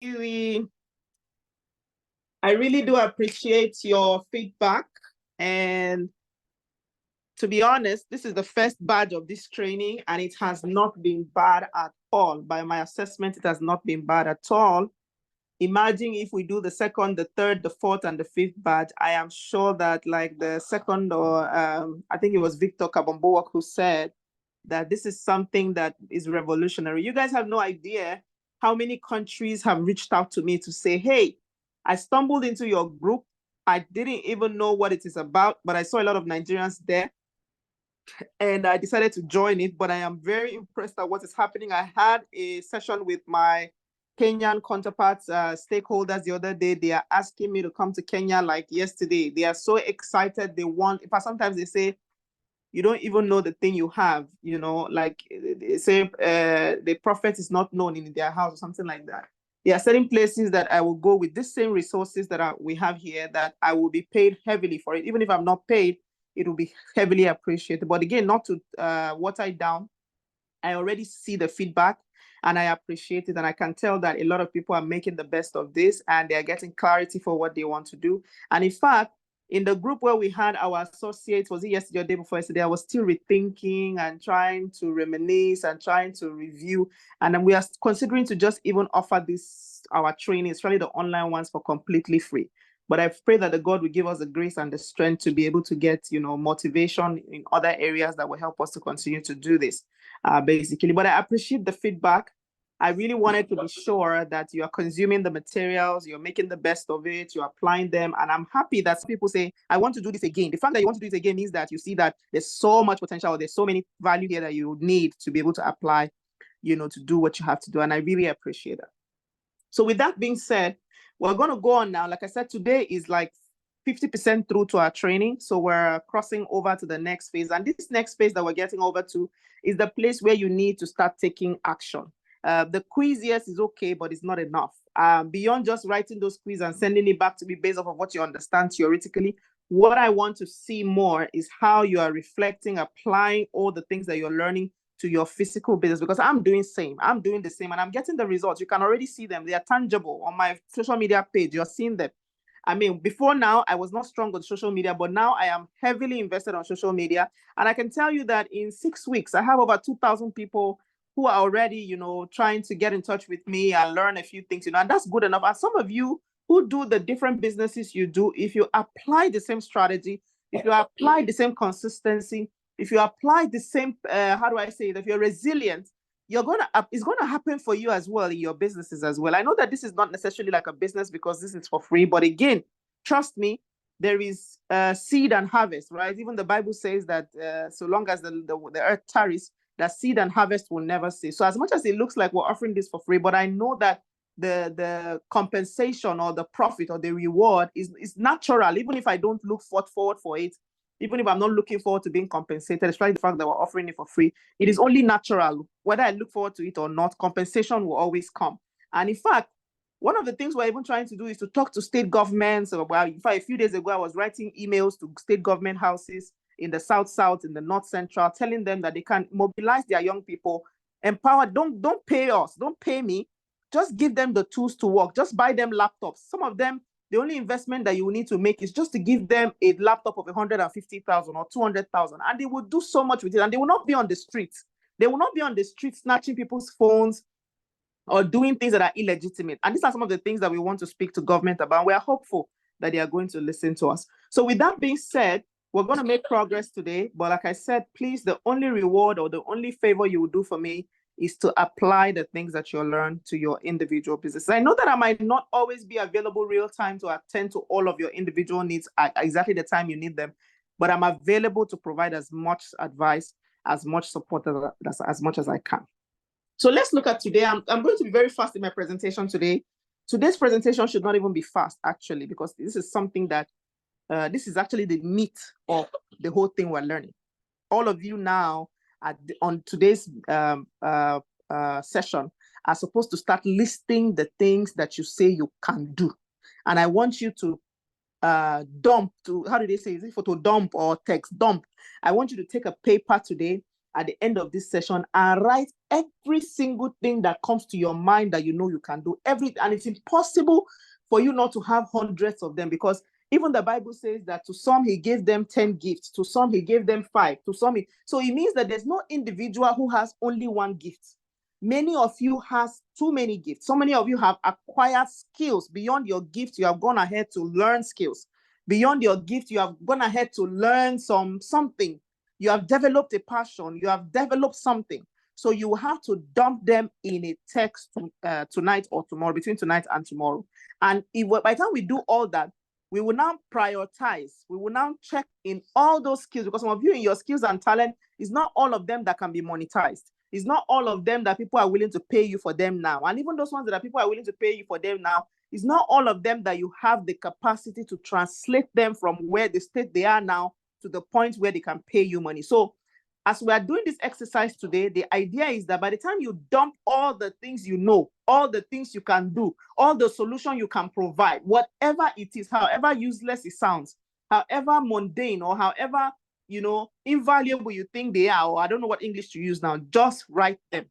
I really do appreciate your feedback. And to be honest, this is the first badge of this training, and it has not been bad at all. By my assessment, it has not been bad at all. Imagine if we do the second, the third, the fourth, and the fifth badge. I am sure that like the second, or I think it was Victor Kabambowak who said that this is something that is revolutionary. You guys have no idea how many countries have reached out to me to say, hey, I stumbled into your group. I didn't even know what it is about, but I saw a lot of Nigerians there and I decided to join it. But I am very impressed at what is happening. I had a session with my Kenyan counterparts, stakeholders the other day. They are asking me to come to Kenya like yesterday. They are so excited. They want, if I sometimes they say, you don't even know the thing you have, like they say the prophet is not known in their house or something like that. There are certain places that I will go with these same resources that we have here that I will be paid heavily for it. Even if I'm not paid, it will be heavily appreciated. But again, not to water it down, I already see the feedback and I appreciate it. And I can tell that a lot of people are making the best of this and they're getting clarity for what they want to do. And in fact, in the group where we had our associates, was it yesterday or day before yesterday, I was still rethinking and trying to reminisce and trying to review. And then we are considering to just even offer this, our training, especially the online ones, for completely free. But I pray that the God will give us the grace and the strength to be able to get, motivation in other areas that will help us to continue to do this, basically. But I appreciate the feedback. I really wanted to be sure that you are consuming the materials, you're making the best of it, you're applying them. And I'm happy that some people say, I want to do this again. The fact that you want to do it again means that you see that there's so much potential, there's so many value here that you need to be able to apply, to do what you have to do. And I really appreciate that. So with that being said, we're going to go on now. Like I said, today is like 50% through to our training. So we're crossing over to the next phase. And this next phase that we're getting over to is the place where you need to start taking action. The quiz, yes, is okay, but it's not enough. Beyond just writing those quiz and sending it back to me based off of what you understand theoretically, what I want to see more is how you are reflecting, applying all the things that you're learning to your physical business, because I'm doing the same, and I'm getting the results. You can already see them. They are tangible on my social media page. You're seeing them. I mean, before now, I was not strong on social media, but now I am heavily invested on social media. And I can tell you that in 6 weeks, I have over 2,000 people who are already, trying to get in touch with me and learn a few things, and that's good enough. And some of you who do the different businesses you do, if you apply the same strategy, if you apply the same consistency, if you apply the same, if you're resilient, it's gonna happen for you as well in your businesses as well. I know that this is not necessarily like a business because this is for free, but again, trust me, there is seed and harvest, right? Even the Bible says that so long as the earth tarries, that seed and harvest will never cease. So as much as it looks like we're offering this for free, but I know that the compensation or the profit or the reward is natural, even if I don't look forward for it. Even if I'm not looking forward to being compensated, especially the fact that we're offering it for free, it is only natural. Whether I look forward to it or not, compensation will always come. And in fact, one of the things we're even trying to do is to talk to state governments. In fact, a few days ago, I was writing emails to state government houses in the South, in the North Central, telling them that they can mobilize their young people, empower. Don't pay us, don't pay me. Just give them the tools to work. Just buy them laptops. Some of them, the only investment that you will need to make is just to give them a laptop of 150,000 or 200,000, and they will do so much with it. And they will not be on the streets. They will not be on the streets snatching people's phones or doing things that are illegitimate. And these are some of the things that we want to speak to government about. We are hopeful that they are going to listen to us. So with that being said, we're going to make progress today. But like I said, please, the only reward or the only favor you will do for me is to apply the things that you learn to your individual business. I know that I might not always be available real time to attend to all of your individual needs at exactly the time you need them, but I'm available to provide as much advice, as much support as much as I can. So let's look at today. I'm going to be very fast in my presentation today. Today's presentation should not even be fast, actually, because this is something that, this is actually the meat of the whole thing we're learning. All of you now on today's session are supposed to start listing the things that you say you can do. And I want you to dump, to, how do they say, is it photo dump or text dump? I want you to take a paper today at the end of this session and write every single thing that comes to your mind that you know you can do. And it's impossible for you not to have hundreds of them, because even the Bible says that to some he gave them 10 gifts, to some he gave them 5, to some so it means that there's no individual who has only one gift. Many of you has too many gifts. So many of you have acquired skills beyond your gift. You have gone ahead to learn skills. Beyond your gift, you have gone ahead to learn something. You have developed a passion. You have developed something. So you have to dump them in a text tonight or tomorrow, between tonight and tomorrow. And by the time we do all that, we will now prioritize. We will now check in all those skills, because some of you in your skills and talent, is not all of them that can be monetized. It's not all of them that people are willing to pay you for them now. And even those ones that people are willing to pay you for them now, it's not all of them that you have the capacity to translate them from where the state they are now to the point where they can pay you money. So as we are doing this exercise today, the idea is that by the time you dump all the things you know, all the things you can do, all the solution you can provide, whatever it is, however useless it sounds, however mundane or however, invaluable you think they are, or I don't know what English to use now, just write them.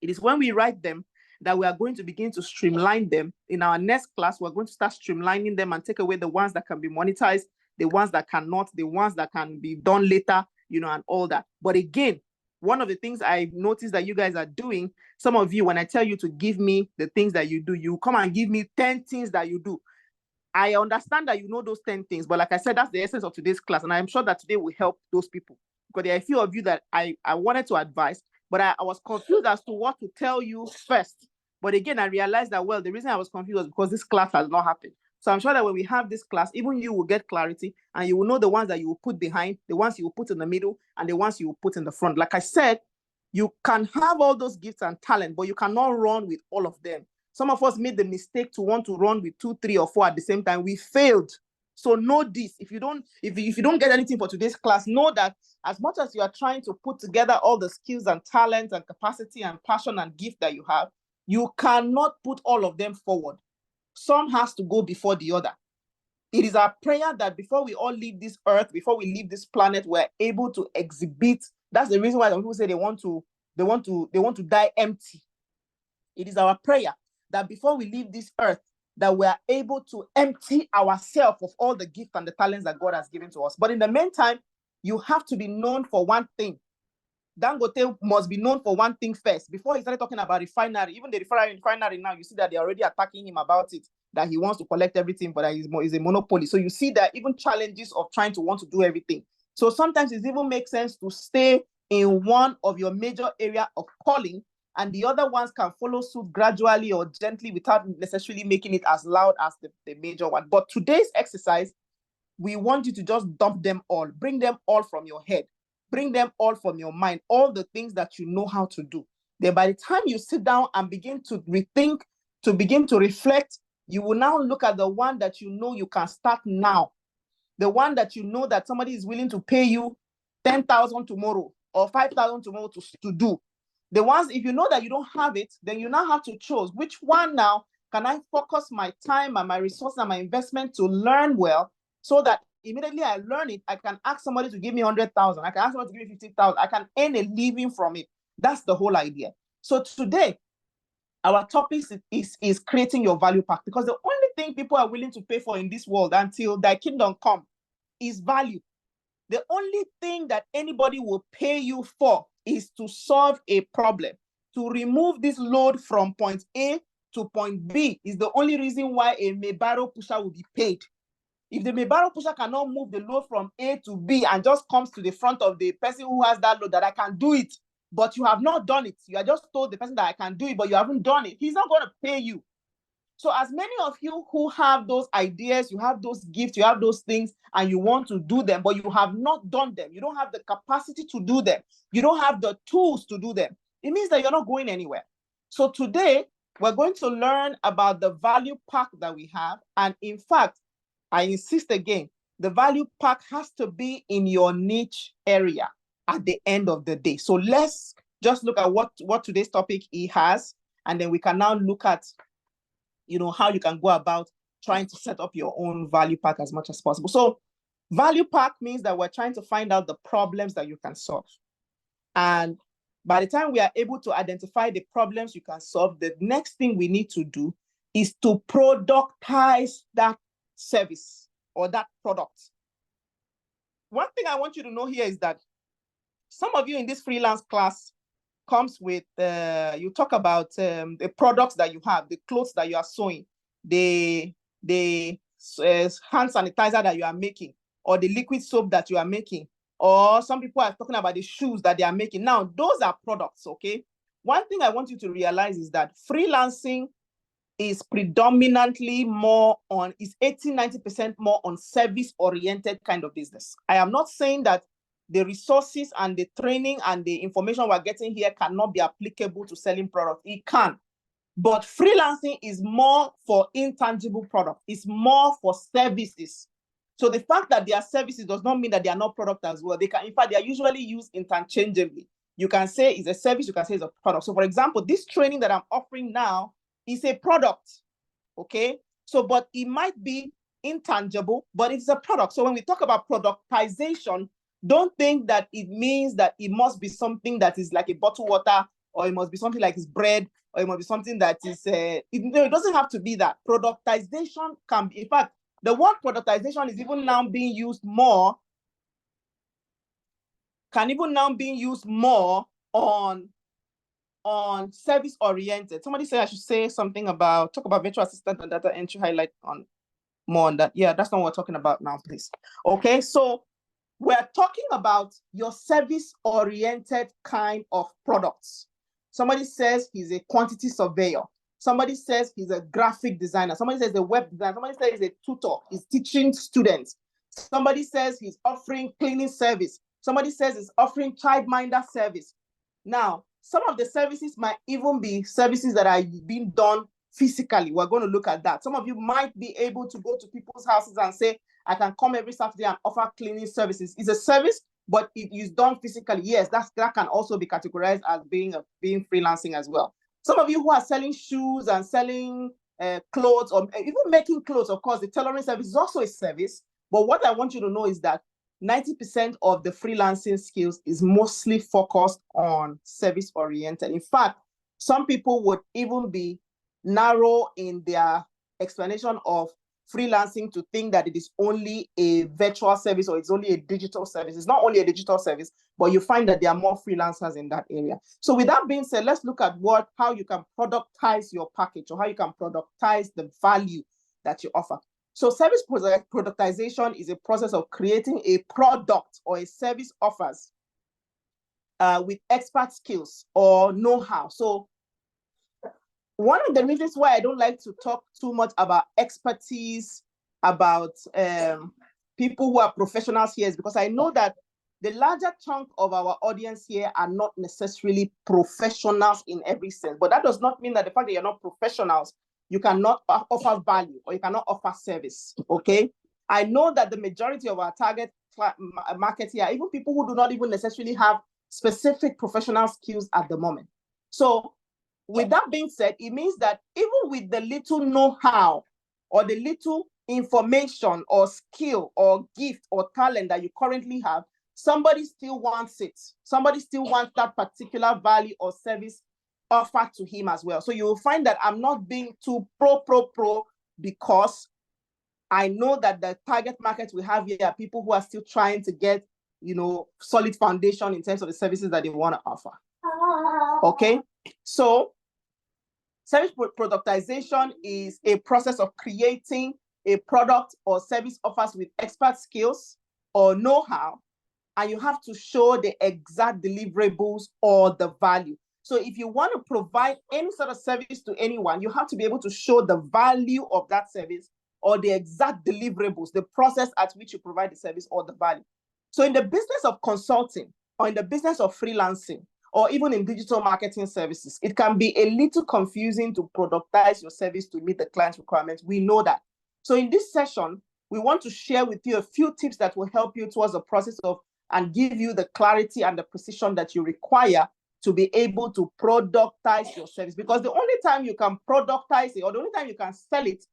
It is when we write them that we are going to begin to streamline them. In our next class, we're going to start streamlining them and take away the ones that can be monetized, the ones that cannot, the ones that can be done later, and all that. But again, one of the things I've noticed that you guys are doing, some of you, when I tell you to give me the things that you do, you come and give me 10 things that you do. I understand that you know those 10 things, but like I said, that's the essence of today's class. And I'm sure that today will help those people, because there are a few of you that I wanted to advise, but I was confused as to what to tell you first. But again, I realized that, well, the reason I was confused was because this class has not happened. So I'm sure that when we have this class, even you will get clarity, and you will know the ones that you will put behind, the ones you will put in the middle, and the ones you will put in the front. Like I said, you can have all those gifts and talent, but you cannot run with all of them. Some of us made the mistake to want to run with 2, 3, or 4 at the same time. We failed. So know this. If you don't get anything for today's class, know that as much as you are trying to put together all the skills and talents and capacity and passion and gift that you have, you cannot put all of them forward. Some has to go before the other. It is our prayer that before we all leave this earth, before we leave this planet, we're able to exhibit. That's the reason why some people say they want to die empty. It is our prayer that before we leave this earth, that we are able to empty ourselves of all the gifts and the talents that God has given to us. But in the meantime, you have to be known for one thing. Dangote must be known for one thing first. Before he started talking about refinery, even the refinery now, you see that they're already attacking him about it, that he wants to collect everything, but that he's a monopoly. So you see that even challenges of trying to want to do everything. So sometimes it even makes sense to stay in one of your major area of calling, and the other ones can follow suit gradually or gently without necessarily making it as loud as the major one. But today's exercise, we want you to just dump them all, bring them all from your head. Bring them all from your mind, all the things that you know how to do. Then by the time you sit down and begin to rethink, to begin to reflect, you will now look at the one that you know you can start now. The one that you know that somebody is willing to pay you 10,000 tomorrow or 5,000 tomorrow to do. The ones, if you know that you don't have it, then you now have to choose which one now can I focus my time and my resources and my investment to learn well, so that immediately I learn it, I can ask somebody to give me 100,000. I can ask somebody to give me 50,000. I can earn a living from it. That's the whole idea. So today, our topic is creating your value pack, because the only thing people are willing to pay for in this world until thy kingdom come is value. The only thing that anybody will pay you for is to solve a problem. To remove this load from point A to point B is the only reason why a Mebaro pusher will be paid. If the Mebaro pusher cannot move the load from A to B and just comes to the front of the person who has that load, that I can do it, but you have not done it. You have just told the person that I can do it, but you haven't done it. He's not going to pay you. So as many of you who have those ideas, you have those gifts, you have those things, and you want to do them, but you have not done them. You don't have the capacity to do them. You don't have the tools to do them. It means that you're not going anywhere. So today, we're going to learn about the value pack that we have. And in fact, I insist again, the value pack has to be in your niche area at the end of the day. So let's just look at what today's topic has, and then we can now look at how you can go about trying to set up your own value pack as much as possible. So value pack means that we're trying to find out the problems that you can solve. And by the time we are able to identify the problems you can solve, the next thing we need to do is to productize that service or that product. One thing I want you to know here is that some of you in this freelance class comes with, you talk about the products that you have, the clothes that you are sewing, the hand sanitizer that you are making, or the liquid soap that you are making, or some people are talking about the shoes that they are making. Now, those are products, okay? One thing I want you to realize is that freelancing is predominantly more on, is 80-90% more on service-oriented kind of business. I am not saying that the resources and the training and the information we're getting here cannot be applicable to selling products. It can. But freelancing is more for intangible products. It's more for services. So the fact that they are services does not mean that they are not product as well. They can, in fact, they are usually used interchangeably. You can say it's a service, you can say it's a product. So for example, this training that I'm offering now is a product, okay? So, but it might be intangible, but it's a product. So when we talk about productization, don't think that it means that it must be something that is like a bottled water, or it must be something like it's bread, or it must be something that is, it doesn't have to be that. Productization can be, in fact, the word productization is even now being used more, can even now be used more on service oriented. Somebody said I should say something about, talk about virtual assistant and data entry, highlight on more on that. Yeah, that's not what we're talking about now, please. Okay, so we're talking about your service-oriented kind of products. Somebody says he's a quantity surveyor. Somebody says he's a graphic designer. Somebody says a web designer. Somebody says he's a tutor. He's teaching students. Somebody says he's offering cleaning service. Somebody says he's offering childminder service. Now, some of the services might even be services that are being done physically. We're going to look at that. Some of you might be able to go to people's houses and say, I can come every Saturday and offer cleaning services. It's a service, but it is done physically. Yes, that can also be categorized as being freelancing as well. Some of you who are selling shoes and selling clothes, or even making clothes, of course, the tailoring service is also a service. But what I want you to know is that 90% of the freelancing skills is mostly focused on service-oriented. In fact, some people would even be narrow in their explanation of freelancing to think that it is only a virtual service or it's only a digital service. It's not only a digital service, but you find that there are more freelancers in that area. So with that being said, let's look at how you can productize your package, or how you can productize the value that you offer. So service productization is a process of creating a product or a service offers with expert skills or know-how. So one of the reasons why I don't like to talk too much about expertise, about people who are professionals here, is because I know that the larger chunk of our audience here are not necessarily professionals in every sense. But that does not mean that the fact that you're not professionals, you cannot offer value or you cannot offer service, okay? I know that the majority of our target market here, even people who do not even necessarily have specific professional skills at the moment. So with that being said, it means that even with the little know-how or the little information or skill or gift or talent that you currently have, somebody still wants it. Somebody still wants that particular value or service offered to him as well. So you will find that I'm not being too pro, because I know that the target market we have here are people who are still trying to get, solid foundation in terms of the services that they want to offer. Okay, so service productization is a process of creating a product or service offers with expert skills or know-how, and you have to show the exact deliverables or the value. So if you want to provide any sort of service to anyone, you have to be able to show the value of that service or the exact deliverables, the process at which you provide the service or the value. So in the business of consulting or in the business of freelancing, or even in digital marketing services, it can be a little confusing to productize your service to meet the client's requirements. We know that. So in this session, we want to share with you a few tips that will help you towards the process of and give you the clarity and the precision that you require to be able to productize your service. Because the only time you can productize it, or the only time you can sell it,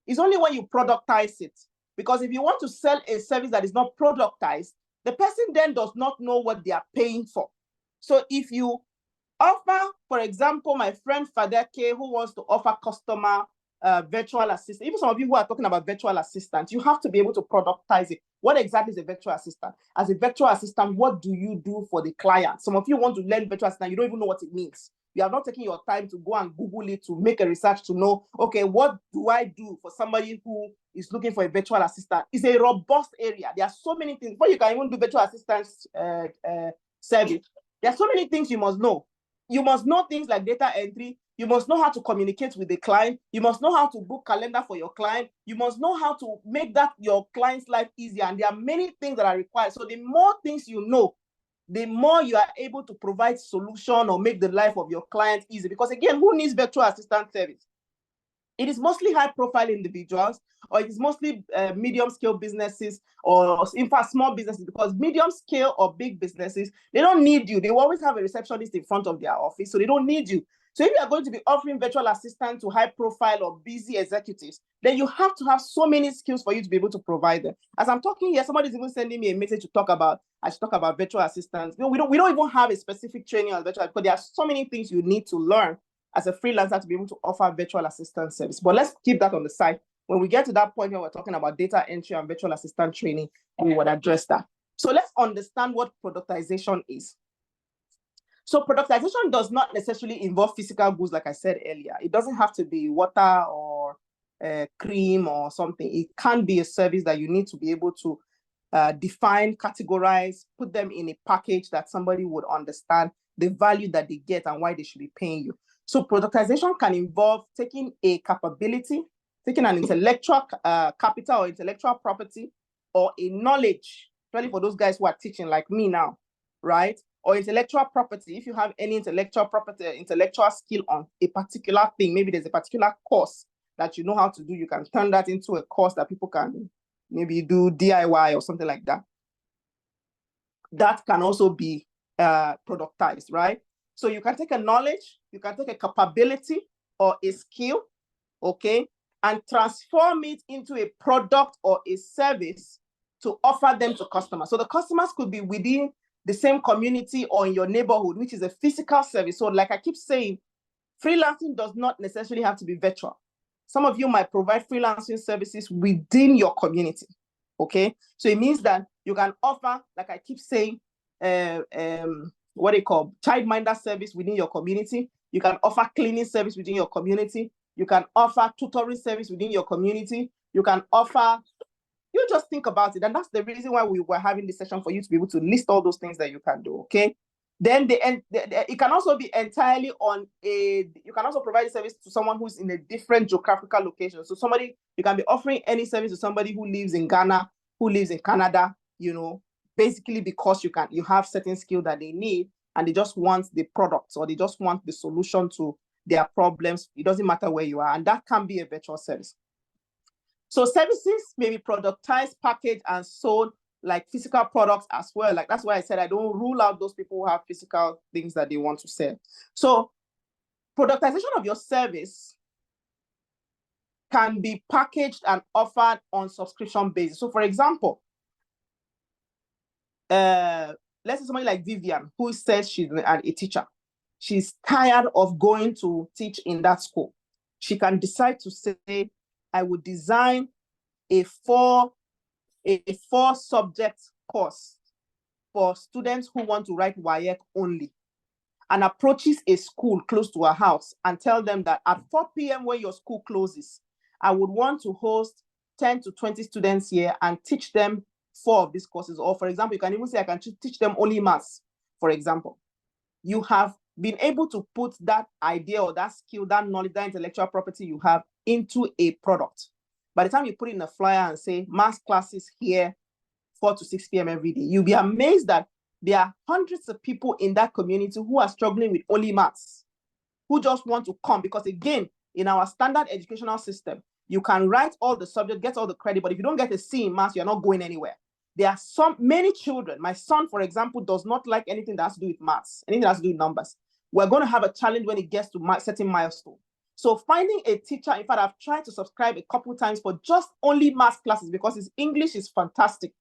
is only when you productize it. Because if you want to sell a service that is not productized, the person then does not know what they are paying for. So if you offer, for example, my friend Fadeke, who wants to offer customer virtual assistant, even some of you who are talking about virtual assistants, you have to be able to productize it. What exactly is a virtual assistant? As a virtual assistant, what do you do for the client? Some of you want to learn virtual assistant, you don't even know what it means. You are not taking your time to go and Google it, to make a research to know, okay, what do I do for somebody who is looking for a virtual assistant? It's a robust area. There are so many things. Before you can even do virtual assistance service, there are so many things you must know. You must know things like data entry. You must know how to communicate with the client. You must know how to book calendar for your client. You must know how to make that your client's life easier. And there are many things that are required. So the more things you know, the more you are able to provide solution or make the life of your client easy. Because again, who needs virtual assistant service? It is mostly high-profile individuals, or it is mostly medium-scale businesses, or in fact, small businesses, because medium-scale or big businesses, they don't need you. They will always have a receptionist in front of their office, so they don't need you. So if you are going to be offering virtual assistants to high-profile or busy executives, then you have to have so many skills for you to be able to provide them. As I'm talking here, somebody's even sending me a message to talk about, I should talk about virtual assistants. You know, we don't even have a specific training on virtual, because there are so many things you need to learn as a freelancer to be able to offer virtual assistant service. But let's keep that on the side. When we get to that point where we're talking about data entry and virtual assistant training, we would address that. So let's understand what productization is. So productization does not necessarily involve physical goods, like I said earlier. It doesn't have to be water or cream or something. It can be a service that you need to be able to define, categorize, put them in a package that somebody would understand the value that they get and why they should be paying you. So productization can involve taking a capability, taking an intellectual capital or intellectual property, or a knowledge, especially for those guys who are teaching like me now, right? Or intellectual property. If you have any intellectual property, intellectual skill on a particular thing, maybe there's a particular course that you know how to do, you can turn that into a course that people can maybe do DIY or something like that. That can also be productized, right? So you can take a knowledge, you can take a capability or a skill, okay, and transform it into a product or a service to offer them to customers. So the customers could be within the same community or in your neighborhood, which is a physical service. So like I keep saying, freelancing does not necessarily have to be virtual. Some of you might provide freelancing services within your community, okay? So it means that you can offer, like I keep saying, what they call childminder service within your community. You can offer cleaning service within your community. You can offer tutoring service within your community. You can offer, you just think about it. And that's the reason why we were having this session, for you to be able to list all those things that you can do, okay? Then it can also be entirely on you can also provide a service to someone who's in a different geographical location. So somebody, you can be offering any service to somebody who lives in Ghana, who lives in Canada, you know, basically because you have certain skill that they need, and they just want the products, or they just want the solution to their problems. It doesn't matter where you are, and that can be a virtual service. So services may be productized, packaged, and sold like physical products as well. Like that's why I said I don't rule out those people who have physical things that they want to sell. So productization of your service can be packaged and offered on subscription basis. So for example, let's say somebody like Vivian, who says she's a teacher. She's tired of going to teach in that school. She can decide to say, I would design a four subject course for students who want to write WAEC only, and approaches a school close to her house and tell them that at 4 p.m. when your school closes, I would want to host 10 to 20 students here and teach them 4 of these courses. Or for example, you can even say I can teach them only maths, for example. You have been able to put that idea or that skill, that knowledge, that intellectual property you have into a product. By the time you put in a flyer and say maths classes here 4 to 6 p.m. every day, you'll be amazed that there are hundreds of people in that community who are struggling with only maths, who just want to come. Because again, in our standard educational system, you can write all the subject, get all the credit, but if you don't get a C in maths, you're not going anywhere. There are many children. My son, for example, does not like anything that has to do with maths, anything that has to do with numbers. We're going to have a challenge when it gets to certain milestone. So finding a teacher, in fact, I've tried to subscribe a couple times for just only math classes, because his English is fantastic.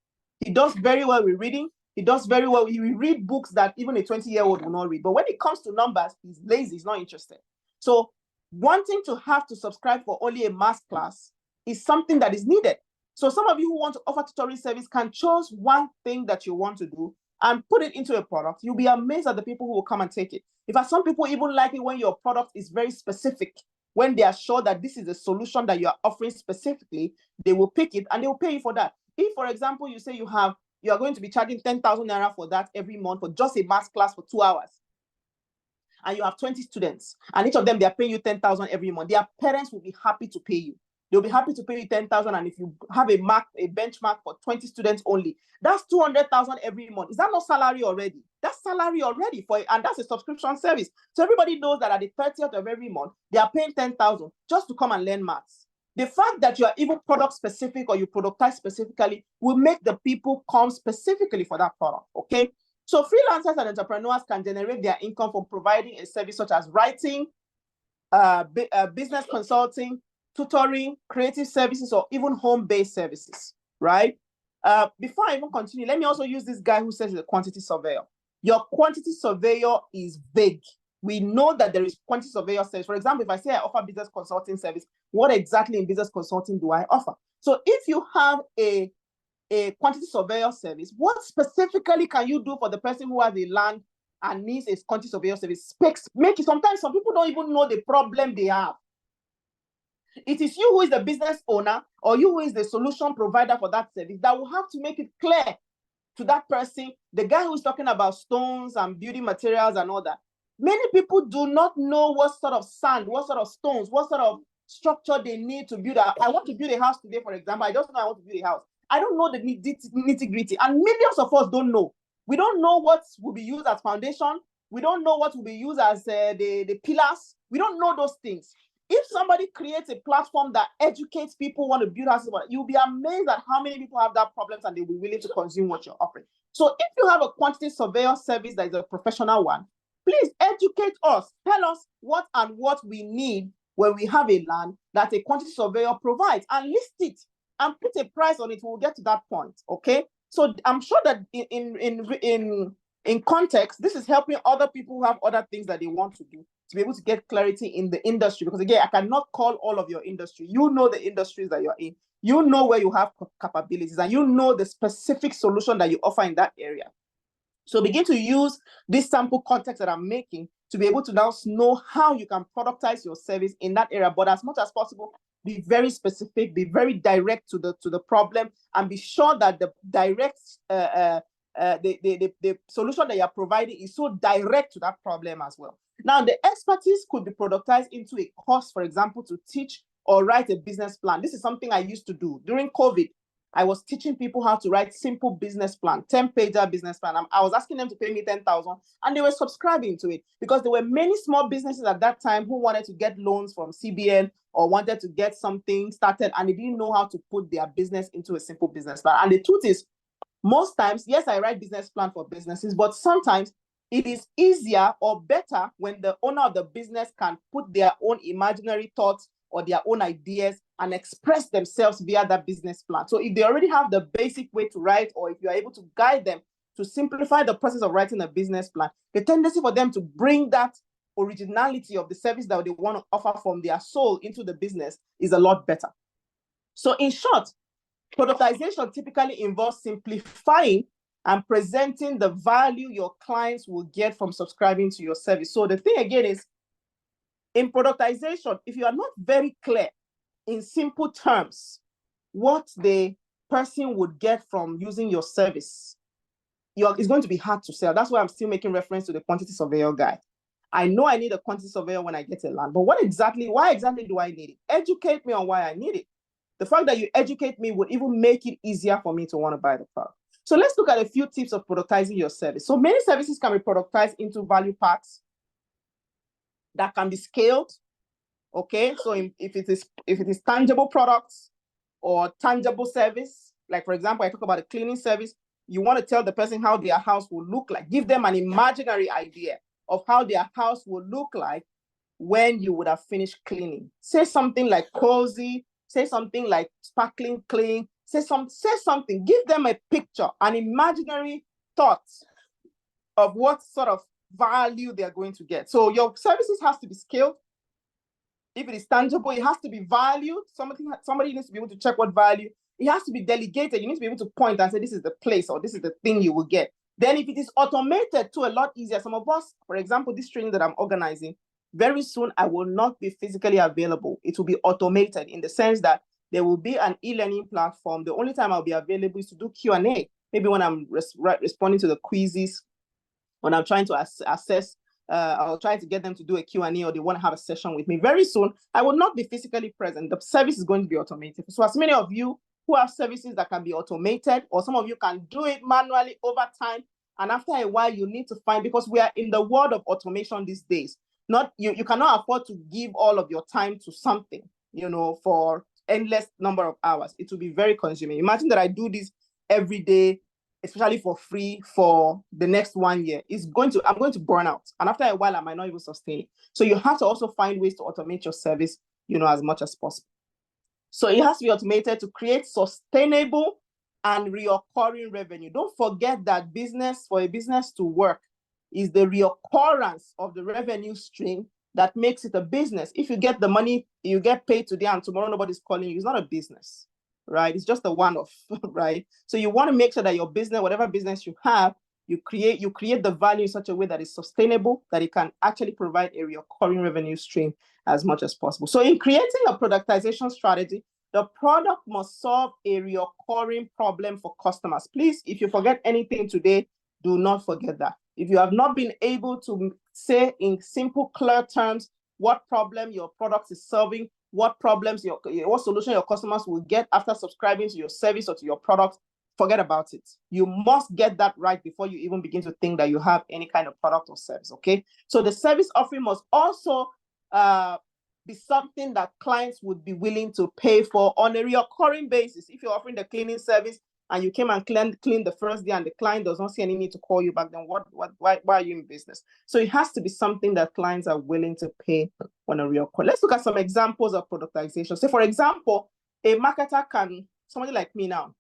He does very well with reading. He does very well. He will read books that even a 20-year-old will not read. But when it comes to numbers, he's lazy, he's not interested. So wanting to have to subscribe for only a mass class is something that is needed. So some of you who want to offer tutoring service can choose one thing that you want to do and put it into a product. You'll be amazed at the people who will come and take it. In fact, some people even like it when your product is very specific. When they are sure that this is a solution that you are offering specifically, they will pick it and they will pay you for that. If, for example, you say you are going to be charging 10,000 naira for that every month for just a mass class for 2 hours, and you have 20 students, and each of them, they are paying you 10,000 every month, their parents will be happy to pay you. They'll be happy to pay you 10,000, and if you have a benchmark for 20 students only, that's 200,000 every month. Is that not salary already? That's salary already and that's a subscription service. So everybody knows that at the 30th of every month, they are paying 10,000 just to come and learn maths. The fact that you are even product specific or you productize specifically will make the people come specifically for that product, okay? So freelancers and entrepreneurs can generate their income from providing a service such as writing, business consulting, tutoring, creative services, or even home-based services, right? Before I even continue, let me also use this guy who says he's a quantity surveyor. Your quantity surveyor is vague. We know that there is quantity surveyor service. For example, if I say I offer business consulting service, what exactly in business consulting do I offer? So if you have a quantity surveyor service, what specifically can you do for the person who has a land and needs a quantity surveyor service? Make it. Sometimes some people don't even know the problem they have. It is you who is the business owner or you who is the solution provider for that service that will have to make it clear to that person, the guy who's talking about stones and building materials and all that. Many people do not know what sort of sand, what sort of stones, what sort of structure they need to build. I want to build a house today, for example. I just know I want to build a house. I don't know the nitty-gritty, and millions of us don't know. We don't know what will be used as foundation. We don't know what will be used as the pillars. We don't know those things. If somebody creates a platform that educates people who want to build houses, you'll be amazed at how many people have that problems and they'll be willing to consume what you're offering. So if you have a quantity surveyor service that is a professional one, please educate us. Tell us what we need when we have a land that a quantity surveyor provides, and list it and put a price on it. We'll get to that point, okay? So I'm sure that in context, this is helping other people who have other things that they want to do to be able to get clarity in the industry. Because again, I cannot call all of your industry. You know the industries that you're in. You know where you have capabilities, and you know the specific solution that you offer in that area. So begin to use this sample context that I'm making to be able to now know how you can productize your service in that area. But as much as possible, be very specific, be very direct to the problem, and be sure that the direct the solution that you're providing is so direct to that problem as well. Now, the expertise could be productized into a course, for example, to teach or write a business plan. This is something I used to do during COVID. I was teaching people how to write simple business plan, 10-pager business plan. I was asking them to pay me 10,000, and they were subscribing to it because there were many small businesses at that time who wanted to get loans from CBN or wanted to get something started, and they didn't know how to put their business into a simple business plan. And the truth is, most times, yes, I write business plan for businesses, but sometimes it is easier or better when the owner of the business can put their own imaginary thoughts or their own ideas and express themselves via that business plan. So if they already have the basic way to write, or if you're able to guide them to simplify the process of writing a business plan, the tendency for them to bring that originality of the service that they want to offer from their soul into the business is a lot better. So in short, productization typically involves simplifying and presenting the value your clients will get from subscribing to your service. So the thing again is, in productization, if you are not very clear in simple terms what the person would get from using your service, it's going to be hard to sell. That's why I'm still making reference to the quantity surveyor guy. I know I need a quantity surveyor when I get a land, but why exactly do I need it? Educate me on why I need it. The fact that you educate me would even make it easier for me to want to buy the product. So let's look at a few tips of productizing your service. So many services can be productized into value packs that can be scaled. Okay, so if it is tangible products or tangible service, like for example, I talk about a cleaning service, you want to tell the person how their house will look like. Give them an imaginary idea of how their house will look like when you would have finished cleaning. Say something like cozy, say something like sparkling clean, say something, give them a picture, an imaginary thought of what sort of value they're going to get. So your services has to be scaled. If it is tangible, it has to be valued. Somebody needs to be able to check what value. It has to be delegated. You need to be able to point and say, this is the place or this is the thing you will get. Then if it is automated to a lot easier, some of us, for example, this training that I'm organizing, very soon I will not be physically available. It will be automated in the sense that there will be an e-learning platform. The only time I'll be available is to do Q&A. Maybe when I'm responding to the quizzes, when I'm trying to assess, I'll try to get them to do a Q&A or they want to have a session with me. Very soon, I will not be physically present. The service is going to be automated. So as many of you who have services that can be automated, or some of you can do it manually over time, and after a while, you need to find, because we are in the world of automation these days, you cannot afford to give all of your time to something, for endless number of hours. It will be very consuming. Imagine that I do this every day, especially for free for the next 1 year. I'm going to burn out. And after a while, I might not even sustain it. So you have to also find ways to automate your service, as much as possible. So it has to be automated to create sustainable and reoccurring revenue. Don't forget that for a business to work is the reoccurrence of the revenue stream that makes it a business. If you get the money, you get paid today and tomorrow nobody's calling you, it's not a business, right? It's just a one-off, right? So you want to make sure that your business, whatever business you have, you create the value in such a way that is sustainable, that it can actually provide a recurring revenue stream as much as possible. So in creating a productization strategy, the product must solve a recurring problem for customers. Please, if you forget anything today, do not forget that. If you have not been able to say in simple, clear terms what problem your product is solving, what solution your customers will get after subscribing to your service or to your product, forget about it. You must get that right before you even begin to think that you have any kind of product or service, okay? So the service offering must also be something that clients would be willing to pay for on a recurring basis. If you're offering the cleaning service and you came and cleaned the first day and the client does not see any need to call you back, then why are you in business? So it has to be something that clients are willing to pay on a recurring. Let's look at some examples of productization. So for example, a marketer somebody like me now,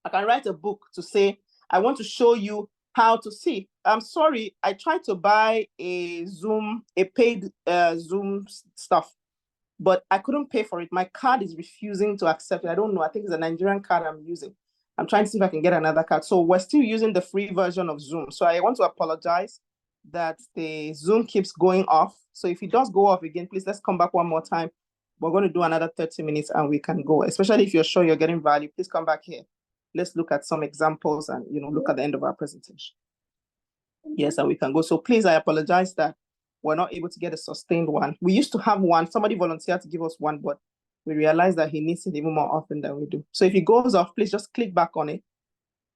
I can write a book to say, I want to show you how to see. I'm sorry, I tried to buy a paid Zoom stuff, but I couldn't pay for it. My card is refusing to accept it. I don't know. I think it's a Nigerian card I'm using. I'm trying to see if I can get another card. So we're still using the free version of Zoom. So I want to apologize that the Zoom keeps going off. So if it does go off again, please, let's come back one more time. We're going to do another 30 minutes and we can go. Especially if you're sure you're getting value, please come back here. Let's look at some examples and, look at the end of our presentation. Yes, and we can go. So please, I apologize that we're not able to get a sustained one. We used to have one. Somebody volunteered to give us one, but we realized that he needs it even more often than we do. So if it goes off, please just click back on it